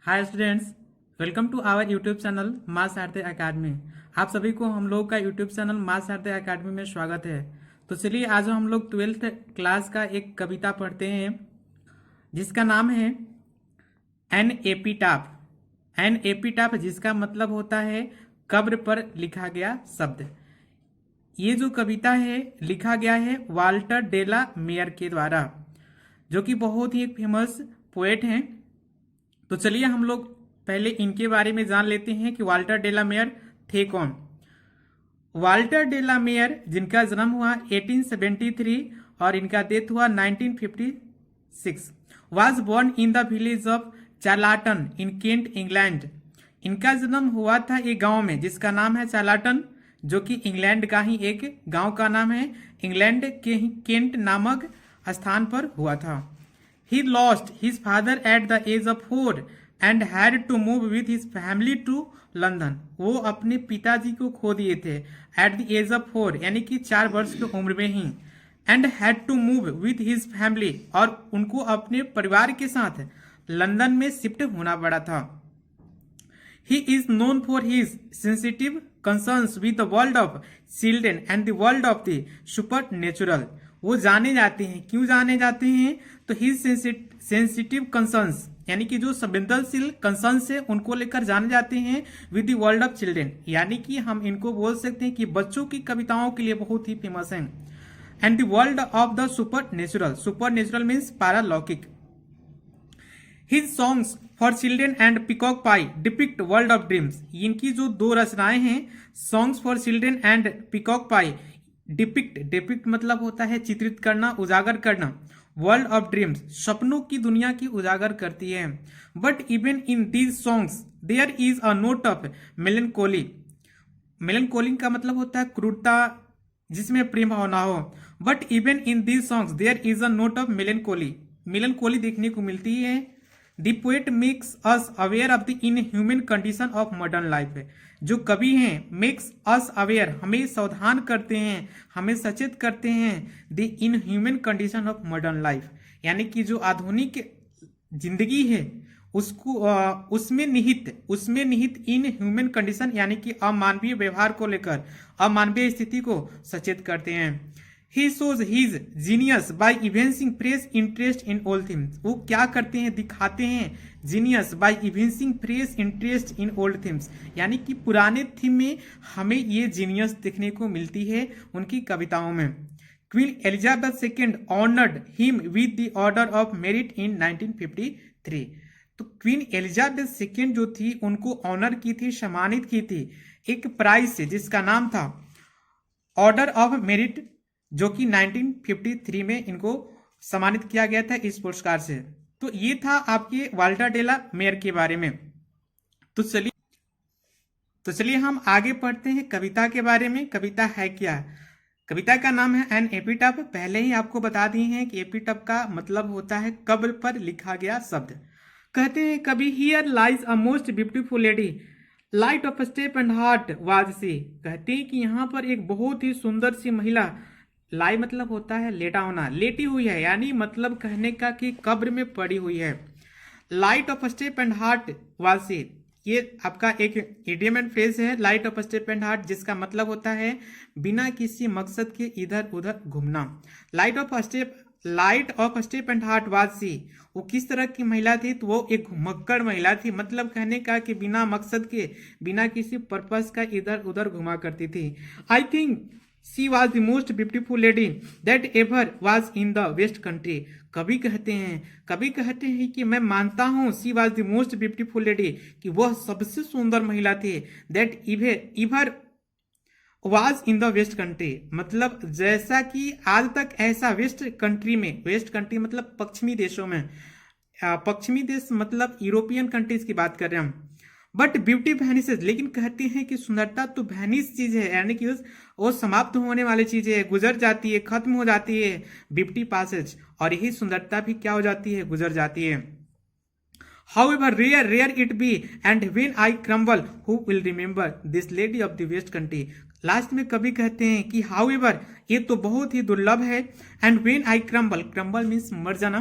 Hi students, welcome to our YouTube channel Maa Sarathi academy. आप सभी को हम लोग का YouTube channel Maa Sarathi academy में स्वागत है। तो चलिए आज हम लोग 12th क्लास का एक कविता पढ़ते हैं जिसका नाम है एन एपीटाफ। एन एपीटाफ जिसका मतलब होता है कब्र पर लिखा गया शब्द। ये जो कविता है लिखा गया है वाल्टर डेला मेयर के द्वारा, जो कि बहुत ही एक फेमस पोएट हैं। तो चलिए हम लोग पहले इनके बारे में जान लेते हैं कि वाल्टर डेला मेयर थे कौन। वाल्टर डेला मेयर जिनका जन्म हुआ 1873 और इनका डेथ हुआ 1956, was born in the village of Charlton in Kent England. इनका जन्म हुआ था एक गांव में जिसका नाम है चार्लाटन, जो कि इंग्लैंड का ही एक गांव का नाम है। इंग्लैंड के ही केंट नामक स्थान पर हुआ था। He lost his father at the age of 4 and had to move with his family to London। वो अपने पिताजी को खो दिए थे at the age of 4 यानी कि 4 वर्ष की उम्र में ही, and had to move with his family और उनको अपने परिवार के साथ लंदन में शिफ्ट होना पड़ा था। He is known for his sensitive concerns with the world of children and the world of the supernatural। वो जाने जाते हैं, क्यों जाने जाते हैं? तो हिज सेंसिटिव कंसर्न्स यानी कि जो संवेदनशील कंसर्न्स है उनको लेकर जाने जाते हैं with the world of children, यानी कि हम इनको बोल सकते हैं कि बच्चों की कविताओं के लिए बहुत ही फेमस हैं। And the world of the super natural means पारालौकिक। His songs for children and Peacock Pie depict world of dreams. इनकी जो दो रचनाएं हैं, songs for children and Peacock Pie, depict मतलब होता है चित्रित करना, उजागर करना। वर्ल्ड ऑफ ड्रीम्स सपनों की दुनिया की उजागर करती है। But even in these songs there is a note of melancholy. Melancholy का मतलब होता है क्रूरता जिसमें प्रेम भावना हो। But even in these songs there is a note of melancholy देखने को मिलती है। The poet makes us aware of the inhuman condition of modern life. जो कवि हैं मेक्स अस अवेयर, हमें सावधान करते हैं, हमें सचेत करते हैं the inhuman condition of modern life, यानी कि जो आधुनिक जिंदगी है उसको उसमें निहित इनह्यूमन कंडीशन यानी कि अमानवीय व्यवहार को लेकर, अमानवीय स्थिति को सचेत करते हैं। He shows his genius by evincing fresh interest in all themes। वो क्या करते हैं? दिखाते हैं genius by evincing fresh interest in old themes, यानी कि पुराने थीम में हमें ये जीनियस देखने को मिलती है उनकी कविताओं में। Queen Elizabeth second honoured him with the order of merit in 1953। तो क्वीन एलिजाबेथ सेकेंड जो थी उनको ऑनर की थी, सम्मानित की थी एक प्राइज से जिसका नाम था ऑर्डर ऑफ मेरिट, जो कि 1953 में इनको सम्मानित किया गया था इस पुरस्कार से। तो ये था आपके वाल्टर डेला मेयर के बारे में। तो चलिए हम आगे पढ़ते हैं कविता के बारे में। कविता है क्या? कविता का नाम है एन एपीटाफ। पहले ही आपको बता दिए हैं कि एपीटाफ का मतलब होता है कब्र पर लिखा गया शब्द। कहते हैं कभी here lies a most beautiful lady light of step and heart was she. कहते हैं कि यहाँ पर एक बहुत ही सुंदर सी महिला, लाई मतलब होता है लेटा होना, लेटी हुई है, यानी मतलब कहने का कि कब्र में पड़ी हुई है। Light of step and heart was she, ये आपका एक इडियम एंड फ्रेज है, light of step and heart, जिसका मतलब होता है बिना किसी मकसद के इधर उधर घूमना। Light of step and heart was she, वो किस तरह की महिला थी? तो वो एक घुमक्कड़ महिला थी, मतलब कहने का कि बिना मकसद के, बिना किसी पर्पस का इधर उधर घुमा करती थी। I think She was the most beautiful lady that ever was in the West Country। कवि कहते हैं कि मैं मानता हूँ she was the most beautiful lady, कि वह सबसे सुंदर महिला थी that ever was in the West Country, मतलब जैसा कि आज तक ऐसा वेस्ट कंट्री मतलब पश्चिमी देशों में, पश्चिमी देश मतलब यूरोपियन कंट्रीज की बात कर रहे हैं हम। बट ब्यूटी वैनिसेस, लेकिन कहते हैं कि सुंदरता तो वैनिस चीज है, यानी कि वो समाप्त होने वाली चीज है, गुजर जाती है, खत्म हो जाती है। ब्यूटी पासेज, और यही सुंदरता भी क्या हो जाती है? गुजर जाती है। However rare it be and when I crumble who will remember this lady of the West Country। Last में कभी कहते हैं कि however ये तो बहुत ही दुर्लभ है, and when I crumble means मर जाना,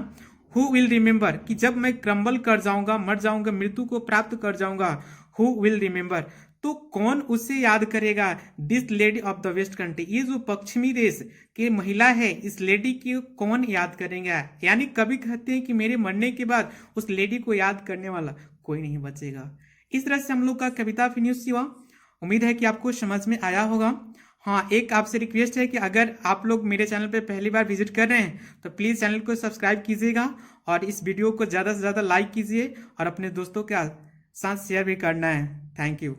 हु विल रिमेंबर कि जब मैं क्रम्बल कर जाऊंगा, मर जाऊंगा, मृत्यु को प्राप्त कर जाऊंगा, हु विल रिमेंबर, तो कौन उसे याद करेगा। This lady of the west country, ये जो पश्चिमी देश की महिला है, इस लेडी की कौन याद करेगा। यानी कभी कहते हैं कि मेरे मरने के बाद उस लेडी को याद करने वाला कोई नहीं बचेगा। इस तरह से हम लोग का कविता फिनिश हुआ। उम्मीद है कि आपको समझ में आया होगा। हाँ, एक आपसे रिक्वेस्ट है कि अगर आप लोग मेरे चैनल पर पहली बार विजिट कर रहे हैं तो प्लीज़ चैनल को सब्सक्राइब कीजिएगा और इस वीडियो को ज़्यादा से ज़्यादा लाइक कीजिए और अपने दोस्तों के साथ शेयर भी करना है। Thank you.